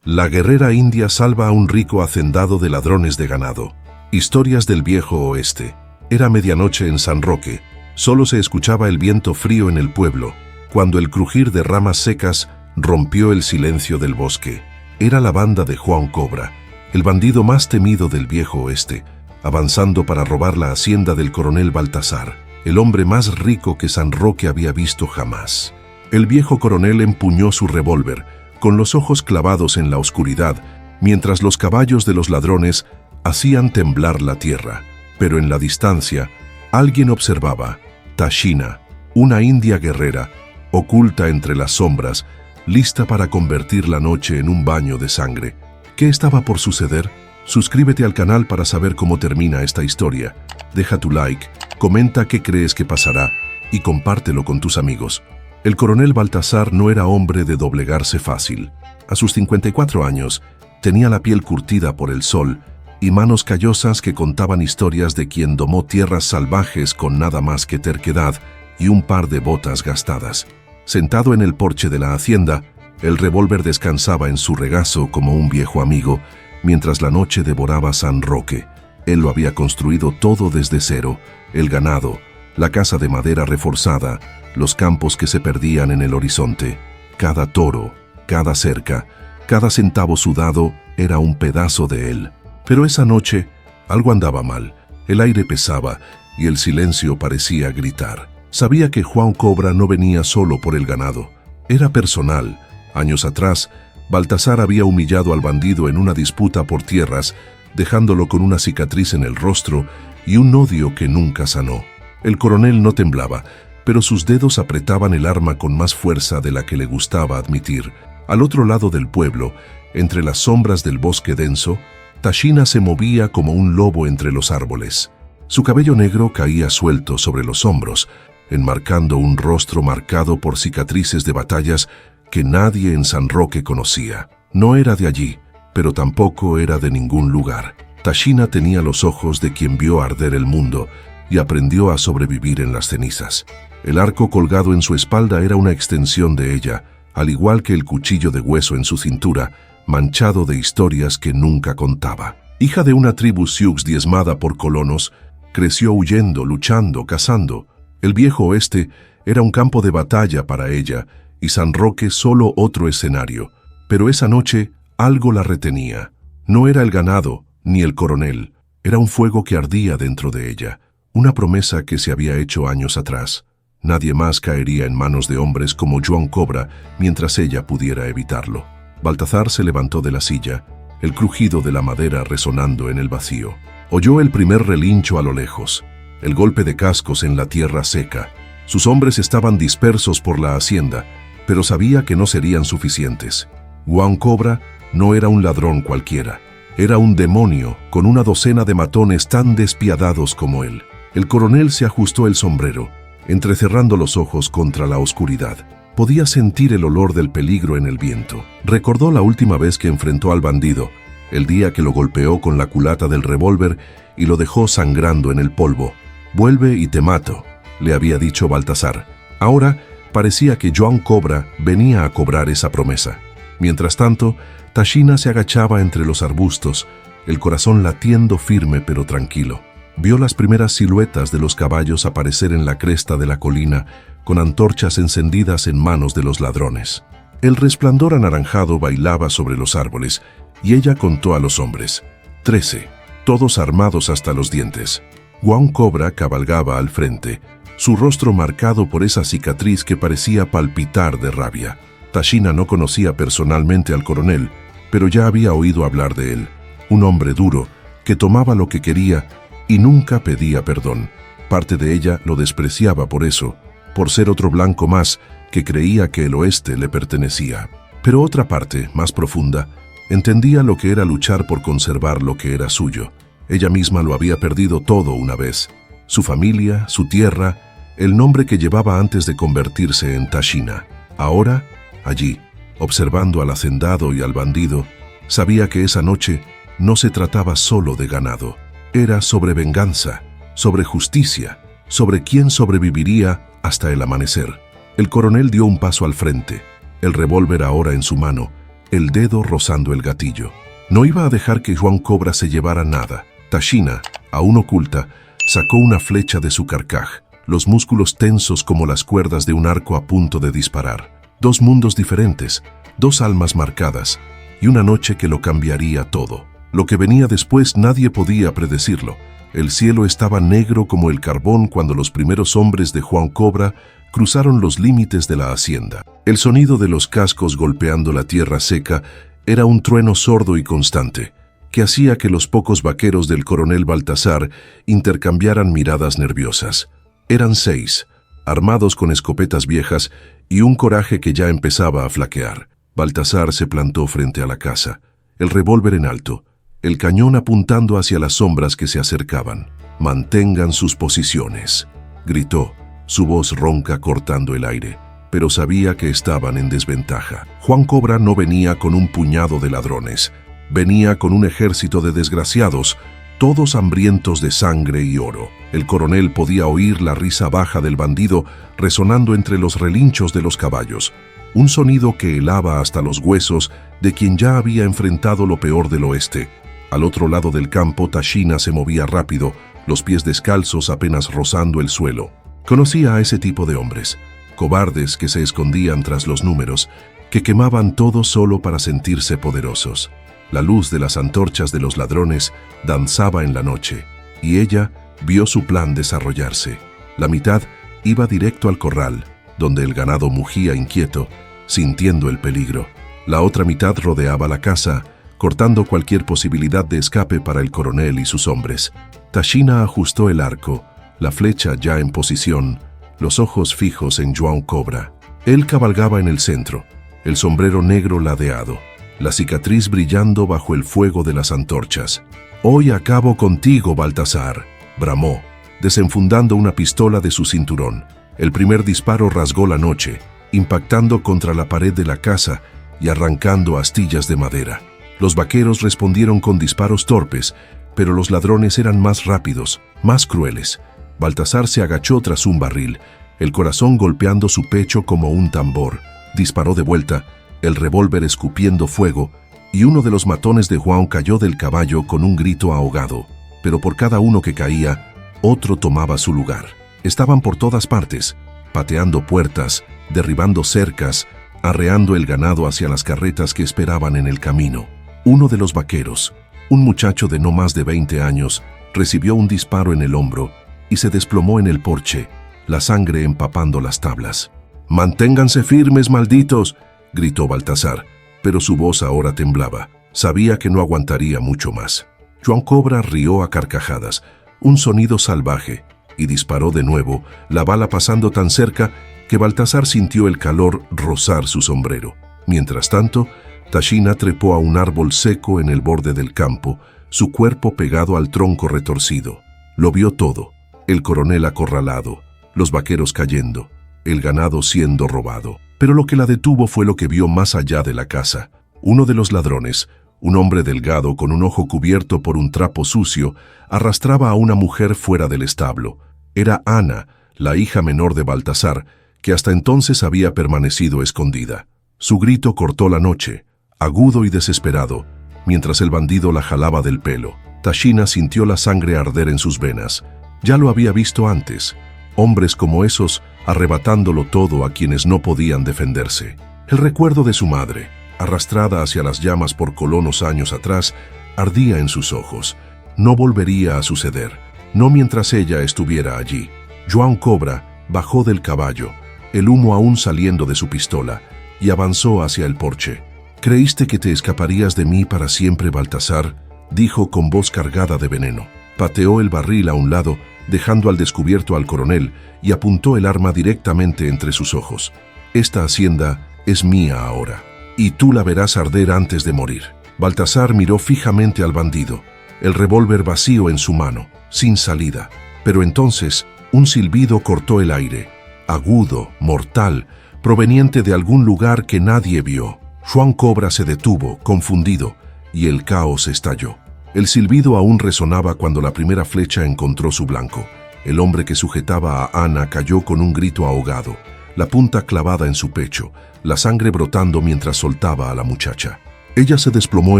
La guerrera india salva a un rico hacendado de ladrones de ganado. Historias del viejo oeste. Era medianoche en San Roque. Solo se escuchaba el viento frío en el pueblo, cuando el crujir de ramas secas rompió el silencio del bosque. Era la banda de Juan Cobra, el bandido más temido del viejo oeste, avanzando para robar la hacienda del coronel Baltasar, el hombre más rico que San Roque había visto jamás. El viejo coronel empuñó su revólver, con los ojos clavados en la oscuridad, mientras los caballos de los ladrones hacían temblar la tierra. Pero en la distancia, alguien observaba. Tashina, una india guerrera, oculta entre las sombras, lista para convertir la noche en un baño de sangre. ¿Qué estaba por suceder? Suscríbete al canal para saber cómo termina esta historia. Deja tu like, comenta qué crees que pasará y compártelo con tus amigos. El coronel Baltasar no era hombre de doblegarse fácil. A sus 54 años, tenía la piel curtida por el sol y manos callosas que contaban historias de quien domó tierras salvajes con nada más que terquedad y un par de botas gastadas. Sentado en el porche de la hacienda, el revólver descansaba en su regazo como un viejo amigo, mientras la noche devoraba San Roque. Él lo había construido todo desde cero: el ganado, la casa de madera reforzada, los campos que se perdían en el horizonte. Cada toro, cada cerca, cada centavo sudado era un pedazo de él. Pero esa noche algo andaba mal. El aire pesaba y el silencio parecía gritar. Sabía que Juan Cobra no venía solo por el ganado. Era personal. Años atrás, Baltasar había humillado al bandido en una disputa por tierras, dejándolo con una cicatriz en el rostro y un odio que nunca sanó. El coronel no temblaba, pero sus dedos apretaban el arma con más fuerza de la que le gustaba admitir. Al otro lado del pueblo, entre las sombras del bosque denso, Tashina se movía como un lobo entre los árboles. Su cabello negro caía suelto sobre los hombros, enmarcando un rostro marcado por cicatrices de batallas que nadie en San Roque conocía. No era de allí, pero tampoco era de ningún lugar. Tashina tenía los ojos de quien vio arder el mundo y aprendió a sobrevivir en las cenizas. El arco colgado en su espalda era una extensión de ella, al igual que el cuchillo de hueso en su cintura, manchado de historias que nunca contaba. Hija de una tribu sioux diezmada por colonos, creció huyendo, luchando, cazando. El viejo oeste era un campo de batalla para ella y San Roque solo otro escenario. Pero esa noche algo la retenía. No era el ganado ni el coronel, era un fuego que ardía dentro de ella, una promesa que se había hecho años atrás. Nadie más caería en manos de hombres como Juan Cobra mientras ella pudiera evitarlo. Baltasar se levantó de la silla, el crujido de la madera resonando en el vacío. Oyó el primer relincho a lo lejos, el golpe de cascos en la tierra seca. Sus hombres estaban dispersos por la hacienda, pero sabía que no serían suficientes. Juan Cobra no era un ladrón cualquiera, era un demonio con una docena de matones tan despiadados como él. El coronel se ajustó el sombrero, entrecerrando los ojos contra la oscuridad. Podía sentir el olor del peligro en el viento. Recordó la última vez que enfrentó al bandido, el día que lo golpeó con la culata del revólver y lo dejó sangrando en el polvo. «Vuelve y te mato», le había dicho Baltasar. Ahora parecía que Juan Cobra venía a cobrar esa promesa. Mientras tanto, Tashina se agachaba entre los arbustos, el corazón latiendo firme pero tranquilo. Vio las primeras siluetas de los caballos aparecer en la cresta de la colina, con antorchas encendidas en manos de los ladrones. El resplandor anaranjado bailaba sobre los árboles, y ella contó a los hombres: 13, todos armados hasta los dientes. Juan Cobra cabalgaba al frente, su rostro marcado por esa cicatriz que parecía palpitar de rabia. Tashina no conocía personalmente al coronel, pero ya había oído hablar de él. Un hombre duro, que tomaba lo que quería y nunca pedía perdón. Parte de ella lo despreciaba por eso, por ser otro blanco más que creía que el oeste le pertenecía. Pero otra parte, más profunda, entendía lo que era luchar por conservar lo que era suyo. Ella misma lo había perdido todo una vez: su familia, su tierra, el nombre que llevaba antes de convertirse en Tashina. Ahora, allí, observando al hacendado y al bandido, sabía que esa noche no se trataba solo de ganado. Era sobre venganza, sobre justicia, sobre quién sobreviviría hasta el amanecer. El coronel dio un paso al frente, el revólver ahora en su mano, el dedo rozando el gatillo. No iba a dejar que Juan Cobra se llevara nada. Tashina, aún oculta, sacó una flecha de su carcaj, los músculos tensos como las cuerdas de un arco a punto de disparar. Dos mundos diferentes, dos almas marcadas, y una noche que lo cambiaría todo. Lo que venía después nadie podía predecirlo. El cielo estaba negro como el carbón cuando los primeros hombres de Juan Cobra cruzaron los límites de la hacienda. El sonido de los cascos golpeando la tierra seca era un trueno sordo y constante, que hacía que los pocos vaqueros del coronel Baltasar intercambiaran miradas nerviosas. Eran 6, armados con escopetas viejas y un coraje que ya empezaba a flaquear. Baltasar se plantó frente a la casa, el revólver en alto, el cañón apuntando hacia las sombras que se acercaban. «Mantengan sus posiciones», gritó, su voz ronca cortando el aire, pero sabía que estaban en desventaja. Juan Cobra no venía con un puñado de ladrones, venía con un ejército de desgraciados, todos hambrientos de sangre y oro. El coronel podía oír la risa baja del bandido resonando entre los relinchos de los caballos, un sonido que helaba hasta los huesos de quien ya había enfrentado lo peor del oeste. Al otro lado del campo, Tashina se movía rápido, los pies descalzos apenas rozando el suelo. Conocía a ese tipo de hombres, cobardes que se escondían tras los números, que quemaban todo solo para sentirse poderosos. La luz de las antorchas de los ladrones danzaba en la noche, y ella vio su plan desarrollarse. La mitad iba directo al corral, donde el ganado mugía inquieto, sintiendo el peligro. La otra mitad rodeaba la casa, cortando cualquier posibilidad de escape para el coronel y sus hombres. Tashina ajustó el arco, la flecha ya en posición, los ojos fijos en Juan Cobra. Él cabalgaba en el centro, el sombrero negro ladeado, la cicatriz brillando bajo el fuego de las antorchas. «Hoy acabo contigo, Baltasar», bramó, desenfundando una pistola de su cinturón. El primer disparo rasgó la noche, impactando contra la pared de la casa y arrancando astillas de madera. Los vaqueros respondieron con disparos torpes, pero los ladrones eran más rápidos, más crueles. Baltasar se agachó tras un barril, el corazón golpeando su pecho como un tambor. Disparó de vuelta, el revólver escupiendo fuego, y uno de los matones de Juan cayó del caballo con un grito ahogado. Pero por cada uno que caía, otro tomaba su lugar. Estaban por todas partes, pateando puertas, derribando cercas, arreando el ganado hacia las carretas que esperaban en el camino. Uno de los vaqueros, un muchacho de no más de 20 años, recibió un disparo en el hombro y se desplomó en el porche, la sangre empapando las tablas. «Manténganse firmes, malditos», gritó Baltasar, pero su voz ahora temblaba. Sabía que no aguantaría mucho más. Juan Cobra rió a carcajadas, un sonido salvaje, y disparó de nuevo, la bala pasando tan cerca que Baltasar sintió el calor rozar su sombrero. Mientras tanto, Tashina trepó a un árbol seco en el borde del campo, su cuerpo pegado al tronco retorcido. Lo vio todo, el coronel acorralado, los vaqueros cayendo, el ganado siendo robado. Pero lo que la detuvo fue lo que vio más allá de la casa. Uno de los ladrones, un hombre delgado con un ojo cubierto por un trapo sucio, arrastraba a una mujer fuera del establo. Era Ana, la hija menor de Baltasar, que hasta entonces había permanecido escondida. Su grito cortó la noche, agudo y desesperado, mientras el bandido la jalaba del pelo. Tashina sintió la sangre arder en sus venas. Ya lo había visto antes, hombres como esos arrebatándolo todo a quienes no podían defenderse. El recuerdo de su madre, arrastrada hacia las llamas por colonos años atrás, ardía en sus ojos. No volvería a suceder, no mientras ella estuviera allí. Juan Cobra bajó del caballo, el humo aún saliendo de su pistola, y avanzó hacia el porche. «¿Creíste que te escaparías de mí para siempre, Baltasar?», dijo con voz cargada de veneno. Pateó el barril a un lado, dejando al descubierto al coronel, y apuntó el arma directamente entre sus ojos. «Esta hacienda es mía ahora, y tú la verás arder antes de morir». Baltasar miró fijamente al bandido, el revólver vacío en su mano, sin salida. Pero entonces, un silbido cortó el aire, agudo, mortal, proveniente de algún lugar que nadie vio. Juan Cobra se detuvo, confundido, y el caos estalló. El silbido aún resonaba cuando la primera flecha encontró su blanco. El hombre que sujetaba a Ana cayó con un grito ahogado. la punta clavada en su pecho, la sangre brotando mientras soltaba a la muchacha. Ella se desplomó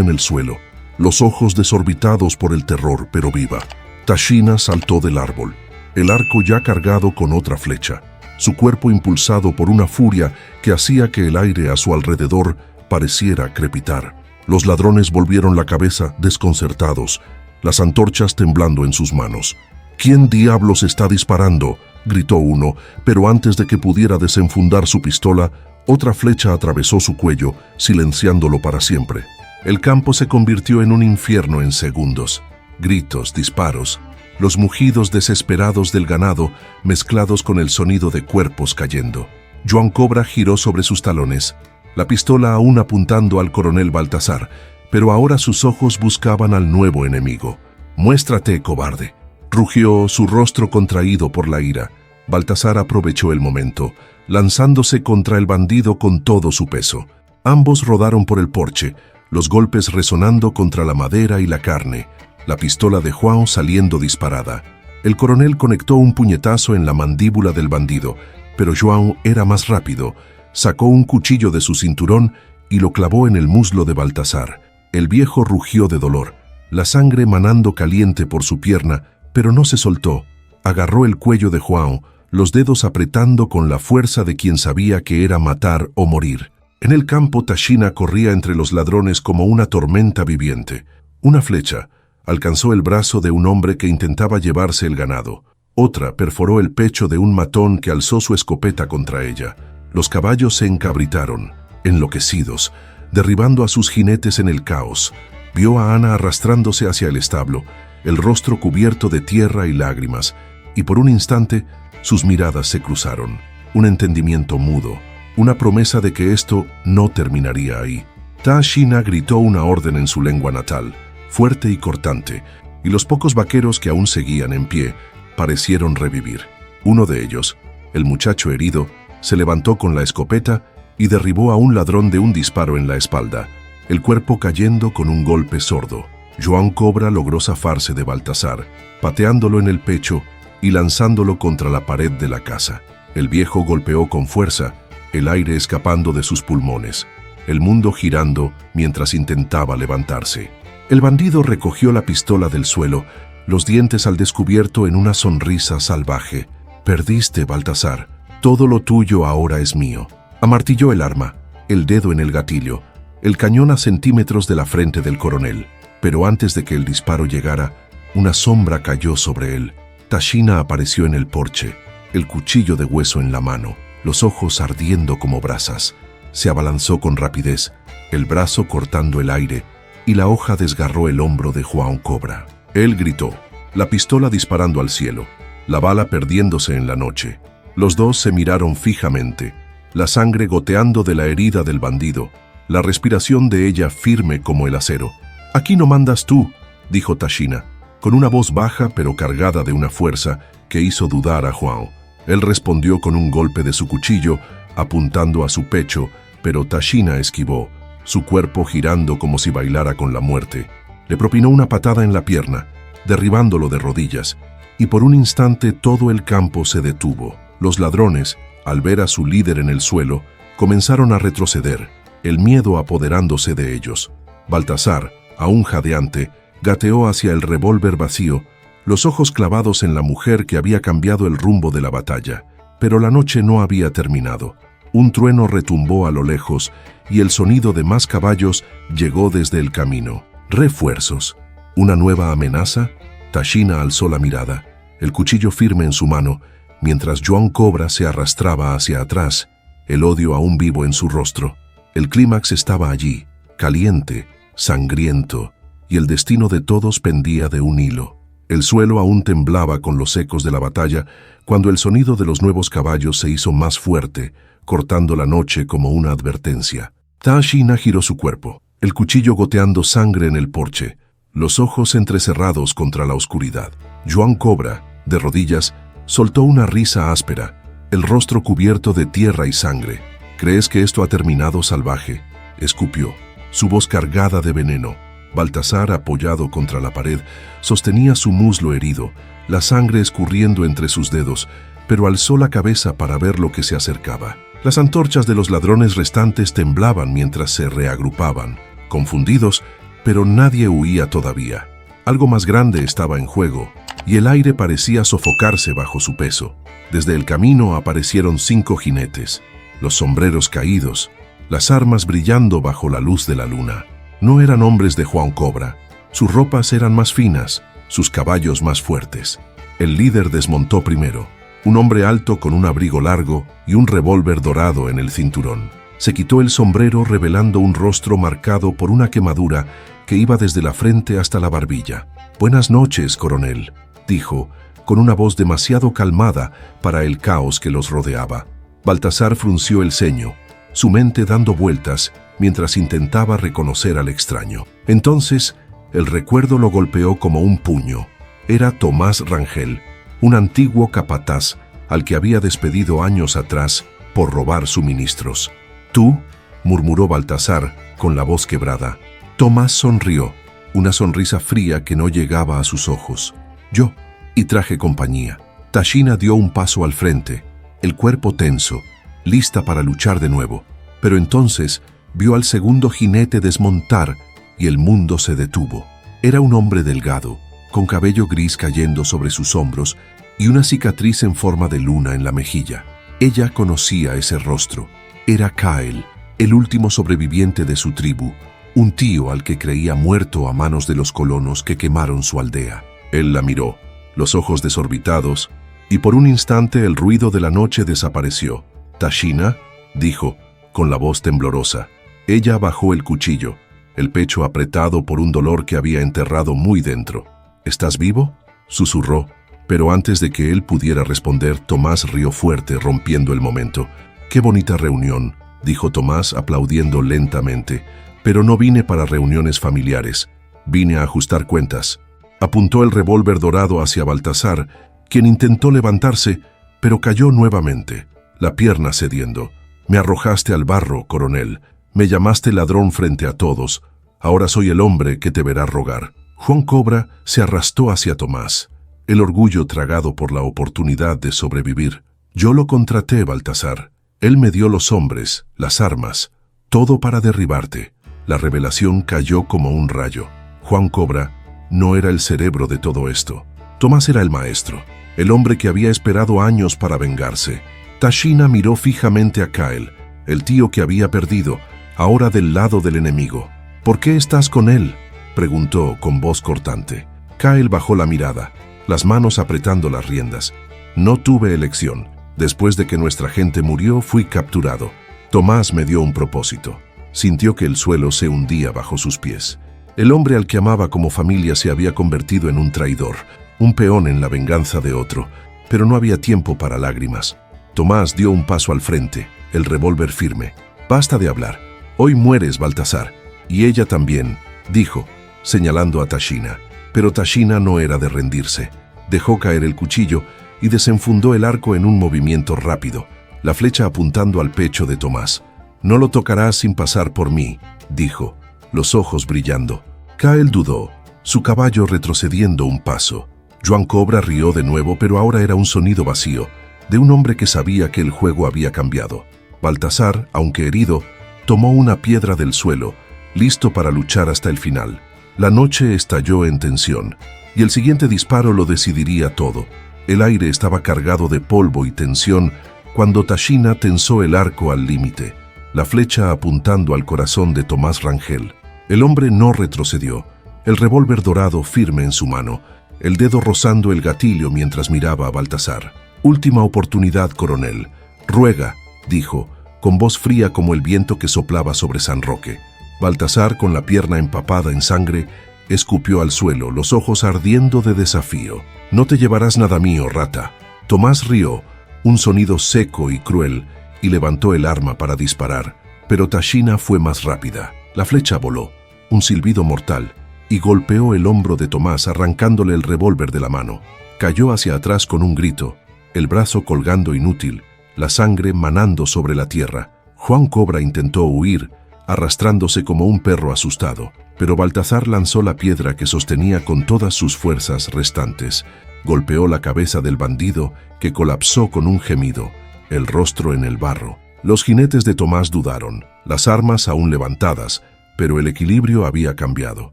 en el suelo, los ojos desorbitados por el terror, pero viva. Tashina saltó del árbol, el arco ya cargado con otra flecha, su cuerpo impulsado por una furia que hacía que el aire a su alrededor pareciera crepitar. Los ladrones volvieron la cabeza desconcertados, las antorchas temblando en sus manos. «¿Quién diablos está disparando?», gritó uno, pero antes de que pudiera desenfundar su pistola, otra flecha atravesó su cuello, silenciándolo para siempre. El campo se convirtió en un infierno en segundos. Gritos, disparos, los mugidos desesperados del ganado mezclados con el sonido de cuerpos cayendo. Joan Cobra giró sobre sus talones, la pistola aún apuntando al coronel Baltasar, pero ahora sus ojos buscaban al nuevo enemigo. «Muéstrate, cobarde», rugió, su rostro contraído por la ira. Baltasar aprovechó el momento, lanzándose contra el bandido con todo su peso. Ambos rodaron por el porche, los golpes resonando contra la madera y la carne, la pistola de João saliendo disparada. El coronel conectó un puñetazo en la mandíbula del bandido, pero João era más rápido. Sacó un cuchillo de su cinturón y lo clavó en el muslo de Baltasar. El viejo rugió de dolor, la sangre manando caliente por su pierna, pero no se soltó. Agarró el cuello de João, los dedos apretando con la fuerza de quien sabía que era matar o morir. En el campo, Tashina corría entre los ladrones como una tormenta viviente. Una flecha alcanzó el brazo de un hombre que intentaba llevarse el ganado. Otra perforó el pecho de un matón que alzó su escopeta contra ella. Los caballos se encabritaron, enloquecidos, derribando a sus jinetes en el caos. Vio a Ana arrastrándose hacia el establo, el rostro cubierto de tierra y lágrimas, y por un instante sus miradas se cruzaron. Un entendimiento mudo, una promesa de que esto no terminaría ahí. Tashina gritó una orden en su lengua natal, fuerte y cortante, y los pocos vaqueros que aún seguían en pie parecieron revivir. Uno de ellos, el muchacho herido, se levantó con la escopeta y derribó a un ladrón de un disparo en la espalda, el cuerpo cayendo con un golpe sordo. Joan Cobra logró zafarse de Baltasar, pateándolo en el pecho y lanzándolo contra la pared de la casa. El viejo golpeó con fuerza, el aire escapando de sus pulmones, el mundo girando mientras intentaba levantarse. El bandido recogió la pistola del suelo, los dientes al descubierto en una sonrisa salvaje. «Perdiste, Baltasar. Todo lo tuyo ahora es mío». Amartilló el arma, el dedo en el gatillo, el cañón a centímetros de la frente del coronel. Pero antes de que el disparo llegara, una sombra cayó sobre él. Tashina apareció en el porche, el cuchillo de hueso en la mano, los ojos ardiendo como brasas. Se abalanzó con rapidez, el brazo cortando el aire, y la hoja desgarró el hombro de Joan Cobra. Él gritó, la pistola disparando al cielo, la bala perdiéndose en la noche. Los dos se miraron fijamente, la sangre goteando de la herida del bandido, la respiración de ella firme como el acero. «Aquí no mandas tú», dijo Tashina, con una voz baja pero cargada de una fuerza que hizo dudar a João. Él respondió con un golpe de su cuchillo, apuntando a su pecho, pero Tashina esquivó, su cuerpo girando como si bailara con la muerte. Le propinó una patada en la pierna, derribándolo de rodillas, y por un instante todo el campo se detuvo. Los ladrones, al ver a su líder en el suelo, comenzaron a retroceder, el miedo apoderándose de ellos. Baltasar, aún jadeante, gateó hacia el revólver vacío, los ojos clavados en la mujer que había cambiado el rumbo de la batalla. Pero la noche no había terminado. Un trueno retumbó a lo lejos y el sonido de más caballos llegó desde el camino. ¿Refuerzos? ¿Una nueva amenaza? Tashina alzó la mirada, el cuchillo firme en su mano, mientras Joan Cobra se arrastraba hacia atrás, el odio aún vivo en su rostro. El clímax estaba allí, caliente, sangriento, y el destino de todos pendía de un hilo. El suelo aún temblaba con los ecos de la batalla cuando el sonido de los nuevos caballos se hizo más fuerte, cortando la noche como una advertencia. Tashina giró su cuerpo, el cuchillo goteando sangre en el porche, los ojos entrecerrados contra la oscuridad. Joan Cobra, de rodillas, soltó una risa áspera, el rostro cubierto de tierra y sangre. «¿Crees que esto ha terminado, salvaje?», escupió, su voz cargada de veneno. Baltasar, apoyado contra la pared, sostenía su muslo herido, la sangre escurriendo entre sus dedos, pero alzó la cabeza para ver lo que se acercaba. Las antorchas de los ladrones restantes temblaban mientras se reagrupaban, confundidos, pero nadie huía todavía. Algo más grande estaba en juego, y el aire parecía sofocarse bajo su peso. Desde el camino aparecieron 5 jinetes, los sombreros caídos, las armas brillando bajo la luz de la luna. No eran hombres de Juan Cobra. Sus ropas eran más finas, sus caballos más fuertes. El líder desmontó primero, un hombre alto con un abrigo largo y un revólver dorado en el cinturón. Se quitó el sombrero revelando un rostro marcado por una quemadura que iba desde la frente hasta la barbilla. «Buenas noches, coronel», dijo, con una voz demasiado calmada para el caos que los rodeaba. Baltasar frunció el ceño, su mente dando vueltas mientras intentaba reconocer al extraño. Entonces, el recuerdo lo golpeó como un puño. Era Tomás Rangel, un antiguo capataz al que había despedido años atrás por robar suministros. «¿Tú?», murmuró Baltasar con la voz quebrada. Tomás sonrió, una sonrisa fría que no llegaba a sus ojos. «Yo», y traje compañía. Tashina dio un paso al frente, el cuerpo tenso, lista para luchar de nuevo. Pero entonces vio al segundo jinete desmontar y el mundo se detuvo. Era un hombre delgado, con cabello gris cayendo sobre sus hombros y una cicatriz en forma de luna en la mejilla. Ella conocía ese rostro. Era Kael, el último sobreviviente de su tribu, un tío al que creía muerto a manos de los colonos que quemaron su aldea. Él la miró, los ojos desorbitados, y por un instante el ruido de la noche desapareció. «¿Tashina?», dijo, con la voz temblorosa. Ella bajó el cuchillo, el pecho apretado por un dolor que había enterrado muy dentro. «¿Estás vivo?», susurró, pero antes de que él pudiera responder, Tomás rió fuerte, rompiendo el momento. «Qué bonita reunión», dijo Tomás, aplaudiendo lentamente. «Pero no vine para reuniones familiares. Vine a ajustar cuentas». Apuntó el revólver dorado hacia Baltasar, quien intentó levantarse, pero cayó nuevamente, la pierna cediendo. «Me arrojaste al barro, coronel. Me llamaste ladrón frente a todos. Ahora soy el hombre que te verá rogar». Juan Cobra se arrastró hacia Tomás, el orgullo tragado por la oportunidad de sobrevivir. «Yo lo contraté, Baltasar. Él me dio los hombres, las armas, todo para derribarte». La revelación cayó como un rayo. Juan Cobra no era el cerebro de todo esto. Tomás era el maestro, el hombre que había esperado años para vengarse. Tashina miró fijamente a Kael, el tío que había perdido, ahora del lado del enemigo. «¿Por qué estás con él?», preguntó con voz cortante. Kael bajó la mirada, las manos apretando las riendas. «No tuve elección. Después de que nuestra gente murió, fui capturado. Tomás me dio un propósito». Sintió que el suelo se hundía bajo sus pies. El hombre al que amaba como familia se había convertido en un traidor, un peón en la venganza de otro, pero no había tiempo para lágrimas. Tomás dio un paso al frente, el revólver firme. «Basta de hablar. Hoy mueres, Baltasar. Y ella también», dijo, señalando a Tashina. Pero Tashina no era de rendirse. Dejó caer el cuchillo y desenfundó el arco en un movimiento rápido, la flecha apuntando al pecho de Tomás. «No lo tocarás sin pasar por mí», dijo, los ojos brillando. Kael dudó, su caballo retrocediendo un paso. Juan Cobra rió de nuevo, pero ahora era un sonido vacío, de un hombre que sabía que el juego había cambiado. Baltasar, aunque herido, tomó una piedra del suelo, listo para luchar hasta el final. La noche estalló en tensión, y el siguiente disparo lo decidiría todo. El aire estaba cargado de polvo y tensión cuando Tashina tensó el arco al límite, la flecha apuntando al corazón de Tomás Rangel. El hombre no retrocedió, el revólver dorado firme en su mano, el dedo rozando el gatillo mientras miraba a Baltasar. «Última oportunidad, coronel. Ruega», dijo, con voz fría como el viento que soplaba sobre San Roque. Baltasar, con la pierna empapada en sangre, escupió al suelo, los ojos ardiendo de desafío. «No te llevarás nada mío, rata». Tomás rió, un sonido seco y cruel, y levantó el arma para disparar, pero Tashina fue más rápida. La flecha voló, un silbido mortal, y golpeó el hombro de Tomás arrancándole el revólver de la mano. Cayó hacia atrás con un grito, el brazo colgando inútil, la sangre manando sobre la tierra. Juan Cobra intentó huir, arrastrándose como un perro asustado, pero Baltasar lanzó la piedra que sostenía con todas sus fuerzas restantes. Golpeó la cabeza del bandido, que colapsó con un gemido, el rostro en el barro. Los jinetes de Tomás dudaron, las armas aún levantadas, pero el equilibrio había cambiado.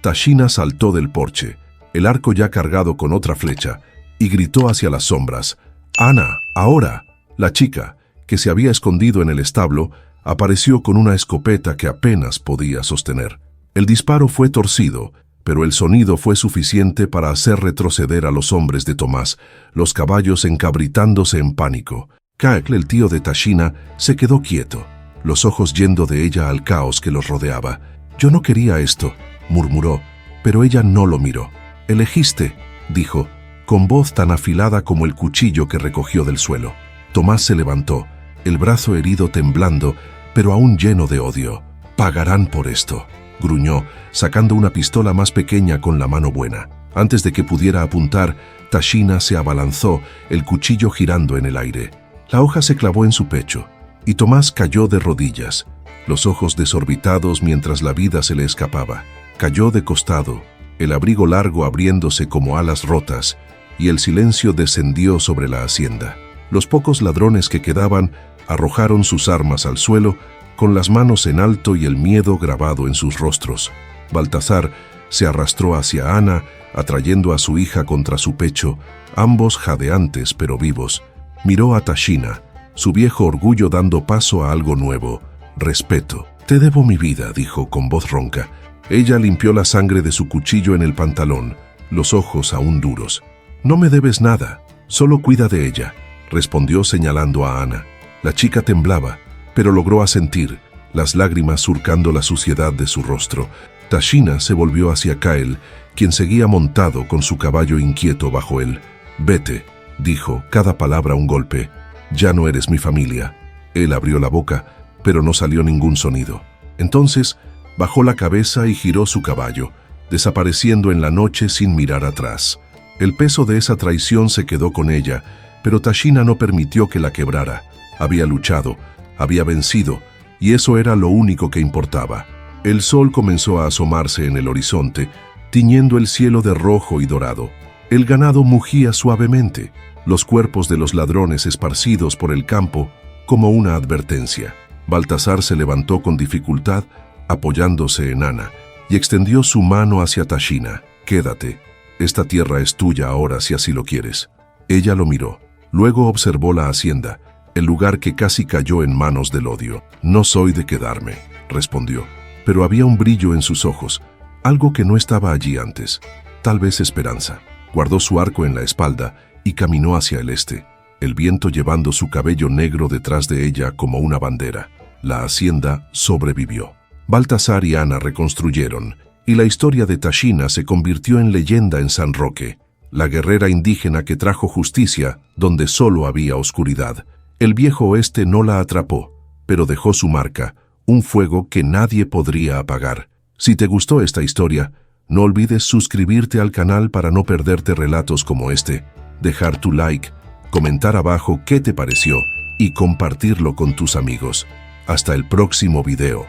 Tashina saltó del porche, el arco ya cargado con otra flecha, y gritó hacia las sombras: «¡Ana, ahora!». La chica, que se había escondido en el establo, apareció con una escopeta que apenas podía sostener. El disparo fue torcido, pero el sonido fue suficiente para hacer retroceder a los hombres de Tomás, los caballos encabritándose en pánico. Caekle, el tío de Tashina, se quedó quieto, los ojos yendo de ella al caos que los rodeaba. «Yo no quería esto», murmuró, pero ella no lo miró. «Elegiste», dijo, con voz tan afilada como el cuchillo que recogió del suelo. Tomás se levantó, el brazo herido temblando, pero aún lleno de odio. «Pagarán por esto», gruñó, sacando una pistola más pequeña con la mano buena. Antes de que pudiera apuntar, Tashina se abalanzó, el cuchillo girando en el aire. La hoja se clavó en su pecho, y Tomás cayó de rodillas, los ojos desorbitados mientras la vida se le escapaba. Cayó de costado, el abrigo largo abriéndose como alas rotas, y el silencio descendió sobre la hacienda. Los pocos ladrones que quedaban arrojaron sus armas al suelo, con las manos en alto y el miedo grabado en sus rostros. Baltasar se arrastró hacia Ana, atrayendo a su hija contra su pecho, ambos jadeantes pero vivos. Miró a Tashina, su viejo orgullo dando paso a algo nuevo: respeto. «Te debo mi vida», dijo con voz ronca. Ella limpió la sangre de su cuchillo en el pantalón, los ojos aún duros. «No me debes nada, solo cuida de ella», respondió señalando a Ana. La chica temblaba, pero logró asentir, las lágrimas surcando la suciedad de su rostro. Tashina se volvió hacia Kael, quien seguía montado con su caballo inquieto bajo él. «Vete», dijo, cada palabra un golpe. «Ya no eres mi familia». Él abrió la boca, pero no salió ningún sonido. Entonces bajó la cabeza y giró su caballo, desapareciendo en la noche sin mirar atrás. El peso de esa traición se quedó con ella, pero Tashina no permitió que la quebrara. Había luchado, había vencido, y eso era lo único que importaba. El sol comenzó a asomarse en el horizonte, tiñendo el cielo de rojo y dorado. El ganado mugía suavemente, los cuerpos de los ladrones esparcidos por el campo como una advertencia. Baltasar se levantó con dificultad, apoyándose en Ana, y extendió su mano hacia Tashina. «Quédate, esta tierra es tuya ahora si así lo quieres». Ella lo miró, luego observó la hacienda, el lugar que casi cayó en manos del odio. «No soy de quedarme», respondió, pero había un brillo en sus ojos, algo que no estaba allí antes, tal vez esperanza. Guardó su arco en la espalda y caminó hacia el este, el viento llevando su cabello negro detrás de ella como una bandera. La hacienda sobrevivió. Baltasar y Ana reconstruyeron, y la historia de Tashina se convirtió en leyenda en San Roque, la guerrera indígena que trajo justicia donde solo había oscuridad. El viejo oeste no la atrapó, pero dejó su marca, un fuego que nadie podría apagar. Si te gustó esta historia, no olvides suscribirte al canal para no perderte relatos como este, dejar tu like, comentar abajo qué te pareció y compartirlo con tus amigos. Hasta el próximo video.